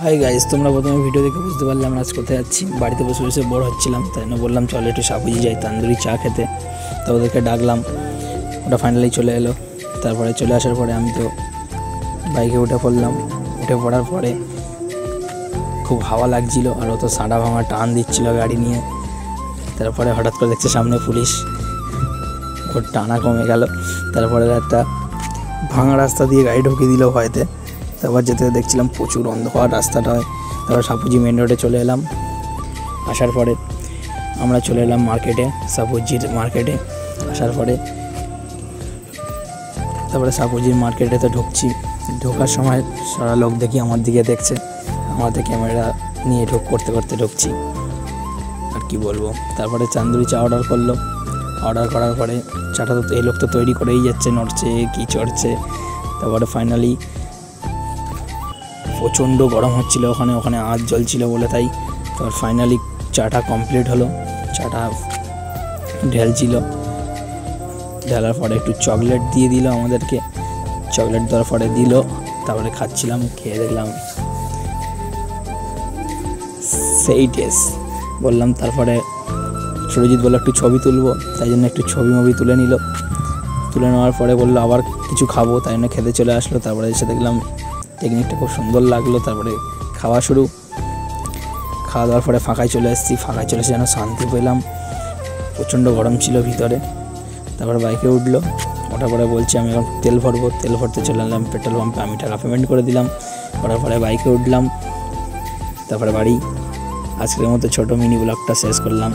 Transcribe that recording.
Hi guys, তোমরা প্রথমে video দেখে বুঝতে পারলে আমরা আজ কোথায় যাচ্ছি। বাড়িতে বসে বসে বোর হচ্ছিলাম, তাই জন্য বললাম চলো একটু সাপুজি যাই তান্দুরি চা খেতে। তো ওদেরকে ডাকলাম, ওটা ফাইনালি চলে এলো। তারপরে চলে আসার পরে আমি তো বাইকে উঠে পড়লাম। উঠে পড়ার পরে খুব হাওয়া লাগছিল, আর ও তো সাঁড়া ভাঙা টান দিচ্ছিল গাড়ি নিয়ে। তারপরে হঠাৎ করে দেখছে সামনে পুলিশ, ওর টানা কমে গেল। তারপরে একটা ভাঙা রাস্তা দিয়ে গাড়ি ঢুকিয়ে দিল ভয়তে। তারপর যেতে দেখছিলাম প্রচুর অন্ধকার রাস্তাটায়। তারপর সাপুজি মেন রোডে চলে এলাম। আসার পরে আমরা চলে এলাম মার্কেটে, সাপুজির মার্কেটে। আসার পরে তারপরে সাপুজির মার্কেটে তো ঢুকছি। ঢোকার সময় সারা লোক দেখি আমার দিকে দেখছে, আমাদের ক্যামেরা নিয়ে করতে করতে ঢুকছি, আর কি বলবো। তারপরে তান্দুরি চা অর্ডার করলো। অর্ডার করার পরে চাটা তো এই লোক তো তৈরি করেই যাচ্ছে, নড়ছে কি চড়ছে। তারপরে ফাইনালি প্রচণ্ড গরম হচ্ছিল ওখানে আঁচ জ্বলছিল বলে, তাই তারপর ফাইনালি চাটা কমপ্লিট হলো। চাটা ঢেলছিল, ঢেলার পরে একটু চকলেট দিয়ে দিল আমাদেরকে। চকলেট দেওয়ার পরে দিল, তারপরে খাচ্ছিলাম। খেয়ে দেখলাম সেই টেস্ট বললাম। তারপরে সুরজিৎ বললো একটু ছবি তুলবো, তাই জন্য একটু ছবি তুলে নিল। তুলে নেওয়ার পরে বললো আবার কিছু খাবো, তাই জন্য খেতে চলে আসলো। তারপরে এসে দেখলাম টেকনিকটা খুব সুন্দর লাগলো। তারপরে খাওয়া শুরু। খাওয়া দাওয়ার পরে ফাঁকায় চলে এসেছি। ফাঁকায় চলে এসে যেন শান্তি পেলাম, প্রচণ্ড গরম ছিল ভিতরে। তারপরে বাইকে উঠলো, ওঠার পরে বলছি আমি এখন তেল ভরবো। তেল ভরতে চলে এলাম পেট্রোল পাম্পে। আমি টাকা পেমেন্ট করে দিলাম। করার পরে বাইকে উঠলাম। তারপরে বাড়ি। আজকের মতো ছোটো মিনি ব্লগটা শেষ করলাম।